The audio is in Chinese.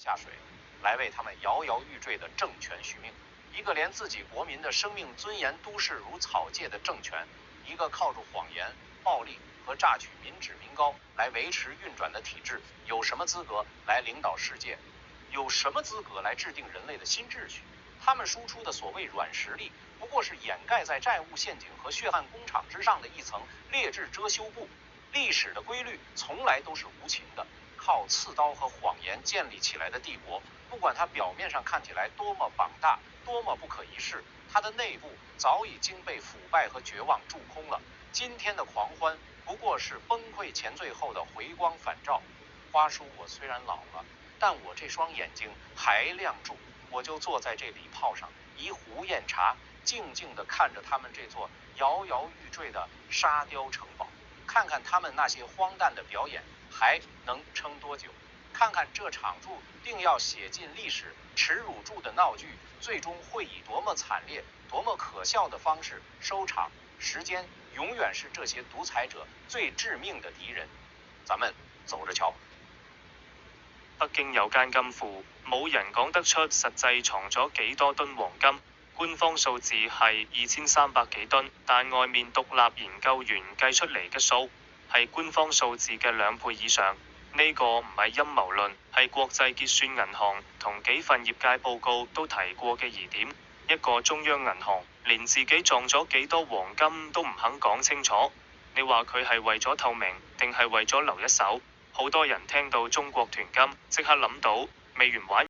下水，来为他们摇摇欲坠的政权续命。一个连自己国民的生命尊严都视如草芥的政权，一个靠着谎言、暴力和榨取民脂民膏来维持运转的体制，有什么资格来领导世界？有什么资格来制定人类的新秩序？他们输出的所谓软实力，不过是掩盖在债务陷阱和血汗工厂之上的一层劣质遮羞布。历史的规律从来都是无情的，靠刺刀和谎言建立起来的帝国，不管它表面上看起来多么膀大，多么不可一世，它的内部早已经被腐败和绝望蛀空了。今天的狂欢不过是崩溃前最后的回光返照。花叔，我虽然老了，但我这双眼睛还亮住，我就坐在这里泡上一壶酽茶，静静地看着他们这座摇摇欲坠的沙雕城堡，看看他们那些荒诞的表演还能撑多久，看看这场注定要写进历史耻辱柱的闹剧最终会以多么惨烈、多么可笑的方式收场。时间永遠是這些獨裁者最致命的敵人。咱們走着瞧。北京有間金庫，冇人講得出實際藏咗幾多噸黃金，官方數字係2300幾噸，但外面獨立研究員計出嚟嘅數係官方數字嘅2倍以上。呢個唔係陰謀論，係國際結算銀行同幾份業界報告都提過嘅疑點。一個中央銀行連自己撞咗幾多黃金都唔肯講清楚，你話佢係為咗透明定係為咗留一手？好多人聽到中國囤金即刻諗到未完玩。